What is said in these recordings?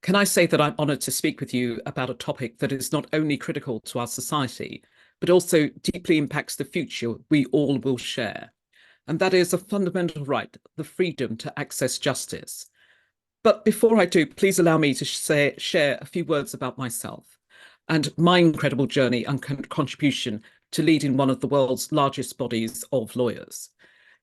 can I say that I'm honoured to speak with you about a topic that is not only critical to our society, but also deeply impacts the future we all will share. And that is a fundamental right, the freedom to access justice. But before I do, please allow me to share a few words about myself and my incredible journey and contribution to leading one of the world's largest bodies of lawyers.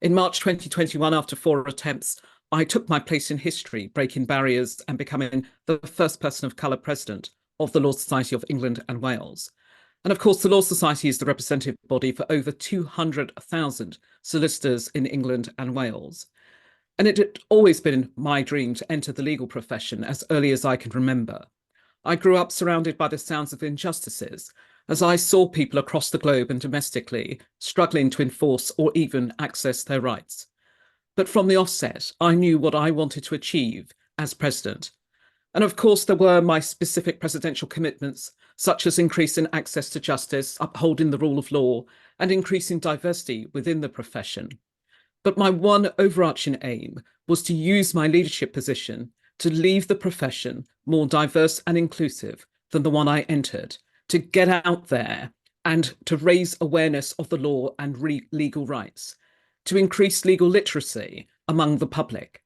In March 2021, after 4 attempts, I took my place in history, breaking barriers and becoming the first person of colour president of the Law Society of England and Wales. And of course, the Law Society is the representative body for over 200,000 solicitors in England and Wales. And it had always been my dream to enter the legal profession as early as I can remember. I grew up surrounded by the sounds of injustices, as I saw people across the globe and domestically struggling to enforce or even access their rights. But from the offset, I knew what I wanted to achieve as president. And of course, there were my specific presidential commitments, such as increasing access to justice, upholding the rule of law, and increasing diversity within the profession. But my one overarching aim was to use my leadership position to leave the profession more diverse and inclusive than the one I entered, to get out there and to raise awareness of the law and legal rights, to increase legal literacy among the public.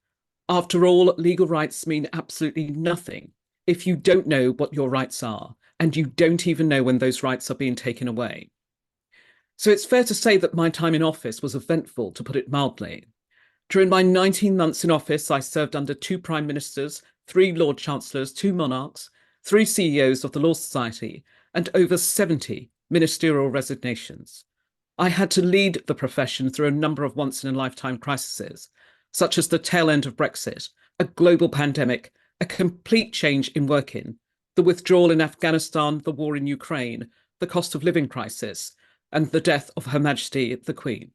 After all, legal rights mean absolutely nothing if you don't know what your rights are and you don't even know when those rights are being taken away. So it's fair to say that my time in office was eventful, to put it mildly. During my 19 months in office, I served under 2 prime ministers, 3 Lord Chancellors, 2 monarchs, 3 CEOs of the Law Society, and over 70 ministerial resignations. I had to lead the profession through a number of once-in-a-lifetime crises, such as the tail end of Brexit, a global pandemic, a complete change in working, the withdrawal in Afghanistan, the war in Ukraine, the cost of living crisis, and the death of Her Majesty the Queen.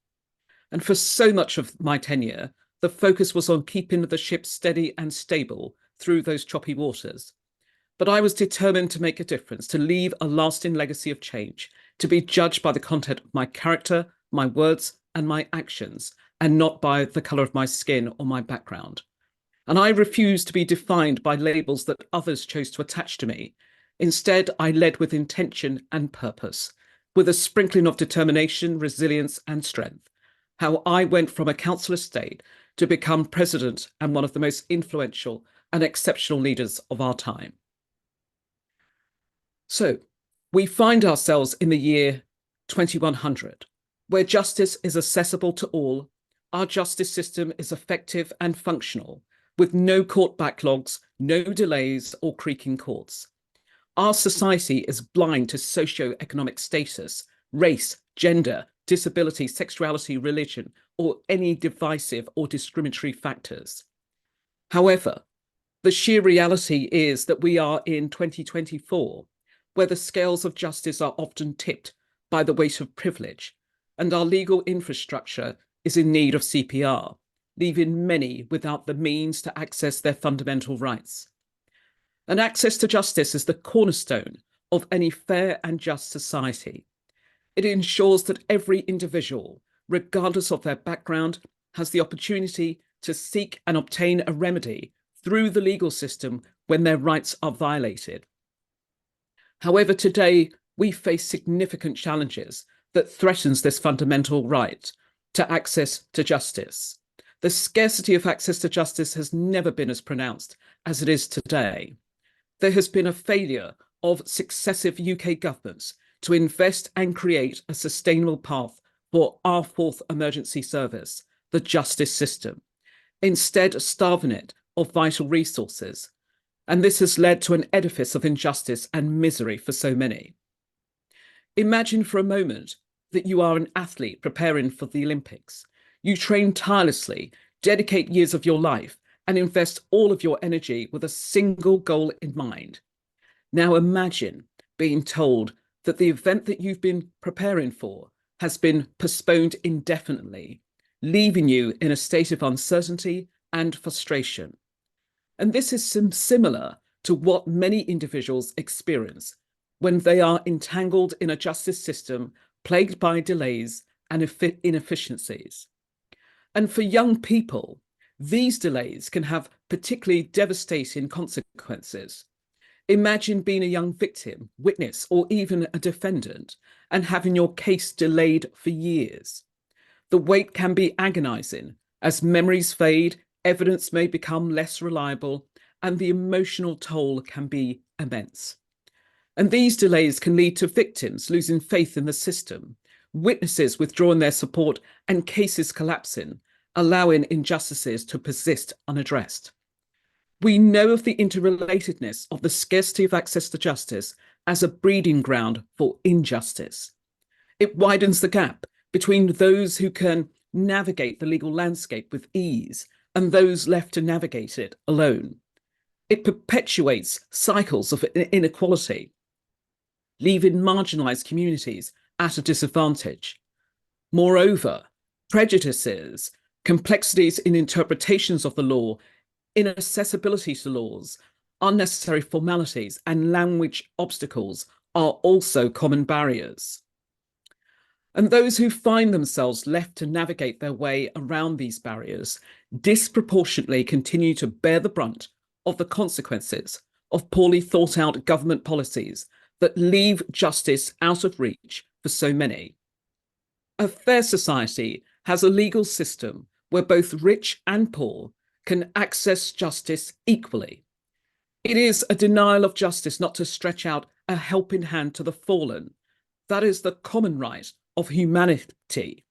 And for so much of my tenure, the focus was on keeping the ship steady and stable through those choppy waters. But I was determined to make a difference, to leave a lasting legacy of change, to be judged by the content of my character, my words, and my actions, and not by the colour of my skin or my background. And I refused to be defined by labels that others chose to attach to me. Instead, I led with intention and purpose, with a sprinkling of determination, resilience, and strength. How I went from a council estate to become president and one of the most influential and exceptional leaders of our time. So we find ourselves in the year 2100, where justice is accessible to all. Our justice system is effective and functional, with no court backlogs, no delays or creaking courts. Our society is blind to socio-economic status, race, gender, disability, sexuality, religion, or any divisive or discriminatory factors. However, the sheer reality is that we are in 2024, where the scales of justice are often tipped by the weight of privilege, and our legal infrastructure is in need of CPR, leaving many without the means to access their fundamental rights. And access to justice is the cornerstone of any fair and just society. It ensures that every individual, regardless of their background, has the opportunity to seek and obtain a remedy through the legal system when their rights are violated. However, today we face significant challenges that threatens this fundamental right to access to justice. The scarcity of access to justice has never been as pronounced as it is today. There has been a failure of successive UK governments to invest and create a sustainable path for our 4th emergency service, the justice system, instead starving it of vital resources. And this has led to an edifice of injustice and misery for so many. Imagine for a moment that you are an athlete preparing for the Olympics. You train tirelessly, dedicate years of your life, and invest all of your energy with a single goal in mind. Now imagine being told that the event that you've been preparing for has been postponed indefinitely, leaving you in a state of uncertainty and frustration. And this is similar to what many individuals experience when they are entangled in a justice system plagued by delays and inefficiencies. And for young people, These delays can have particularly devastating consequences. Imagine being a young victim, witness, or even a defendant, and having your case delayed for years. The wait can be agonizing. As memories fade, evidence may become less reliable, and the emotional toll can be immense. And these delays can lead to victims losing faith in the system, witnesses withdrawing their support, and cases collapsing, allowing injustices to persist unaddressed. We know of the interrelatedness of the scarcity of access to justice as a breeding ground for injustice. It widens the gap between those who can navigate the legal landscape with ease and those left to navigate it alone. It perpetuates cycles of inequality, leaving marginalized communities at a disadvantage. Moreover, prejudices, complexities in interpretations of the law, inaccessibility to laws, unnecessary formalities, and language obstacles are also common barriers. And those who find themselves left to navigate their way around these barriers disproportionately continue to bear the brunt of the consequences of poorly thought out government policies that leave justice out of reach for so many. A fair society has a legal system where both rich and poor can access justice equally. It is a denial of justice not to stretch out a helping hand to the fallen. That is the common right of humanity.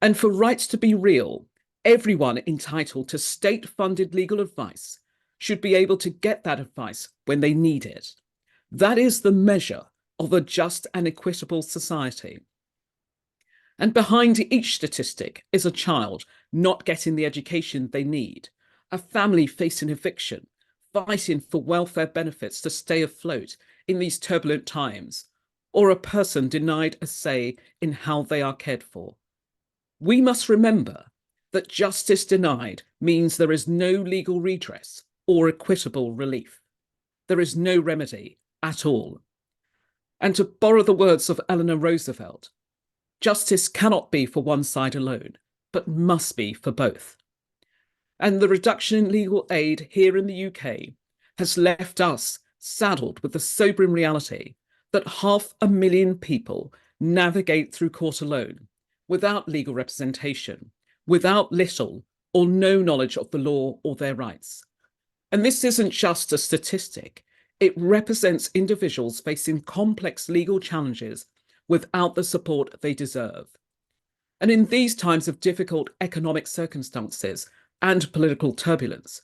And for rights to be real, everyone entitled to state-funded legal advice should be able to get that advice when they need it. That is the measure of a just and equitable society. And behind each statistic is a child not getting the education they need, a family facing eviction, fighting for welfare benefits to stay afloat in these turbulent times, or a person denied a say in how they are cared for. We must remember that justice denied means there is no legal redress or equitable relief. There is no remedy at all. And to borrow the words of Eleanor Roosevelt, justice cannot be for one side alone, but must be for both. And the reduction in legal aid here in the UK has left us saddled with the sobering reality that 500,000 people navigate through court alone, without legal representation, without little or no knowledge of the law or their rights. And this isn't just a statistic. It represents individuals facing complex legal challenges without the support they deserve. And in these times of difficult economic circumstances and political turbulence,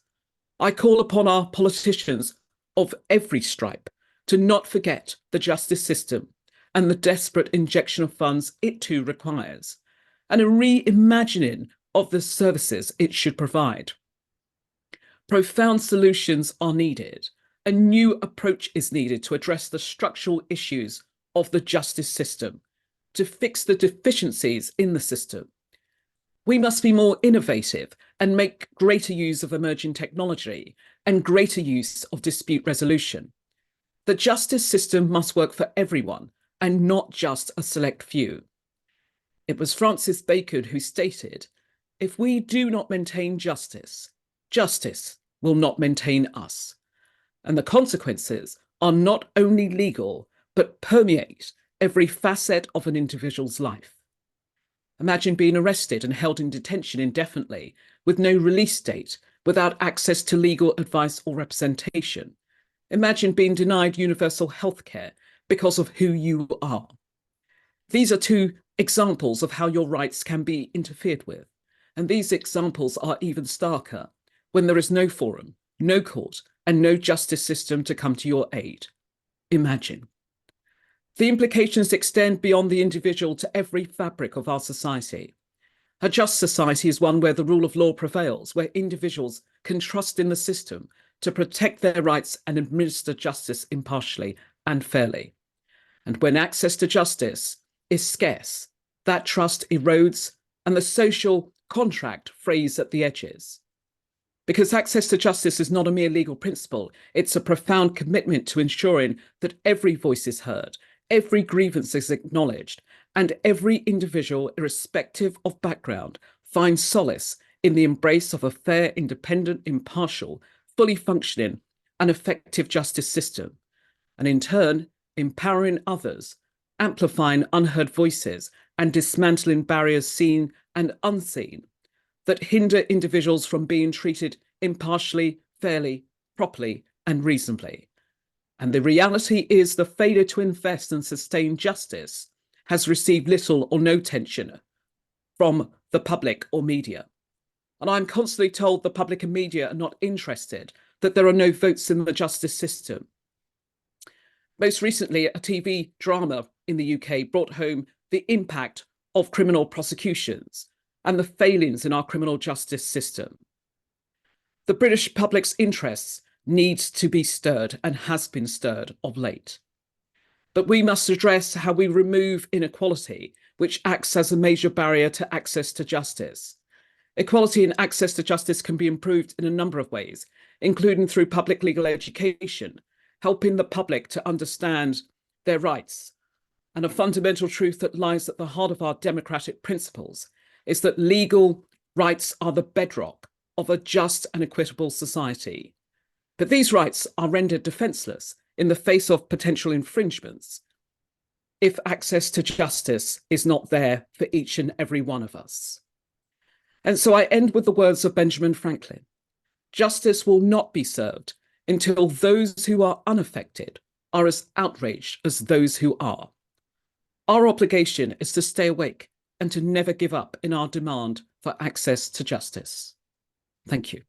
I call upon our politicians of every stripe to not forget the justice system and the desperate injection of funds it too requires, and a reimagining of the services it should provide. Profound solutions are needed. A new approach is needed to address the structural issues of the justice system, to fix the deficiencies in the system. We must be more innovative and make greater use of emerging technology and greater use of dispute resolution. The justice system must work for everyone and not just a select few. It was Francis Bacon who stated, "If we do not maintain justice, justice will not maintain us." And the consequences are not only legal, but permeate every facet of an individual's life. Imagine being arrested and held in detention indefinitely with no release date, without access to legal advice or representation. Imagine being denied universal health care because of who you are. These are two examples of how your rights can be interfered with. And these examples are even starker when there is no forum, no court, and no justice system to come to your aid. Imagine. The implications extend beyond the individual to every fabric of our society. A just society is one where the rule of law prevails, where individuals can trust in the system to protect their rights and administer justice impartially and fairly. And when access to justice is scarce, that trust erodes and the social contract frays at the edges. Because access to justice is not a mere legal principle, it's a profound commitment to ensuring that every voice is heard, every grievance is acknowledged, and every individual, irrespective of background, finds solace in the embrace of a fair, independent, impartial, fully functioning and effective justice system, and in turn, empowering others, amplifying unheard voices, and dismantling barriers seen and unseen that hinder individuals from being treated impartially, fairly, properly, and reasonably. And the reality is the failure to invest and sustain justice has received little or no attention from the public or media. And I'm constantly told the public and media are not interested, that there are no votes in the justice system. Most recently, a TV drama in the UK brought home the impact of criminal prosecutions and the failings in our criminal justice system. The British public's interests needs to be stirred and has been stirred of late. But we must address how we remove inequality, which acts as a major barrier to access to justice. Equality and access to justice can be improved in a number of ways, including through public legal education, helping the public to understand their rights. And a fundamental truth that lies at the heart of our democratic principles is that legal rights are the bedrock of a just and equitable society. But these rights are rendered defenceless in the face of potential infringements if access to justice is not there for each and every one of us. And so I end with the words of Benjamin Franklin. Justice will not be served until those who are unaffected are as outraged as those who are. Our obligation is to stay awake and to never give up in our demand for access to justice. Thank you.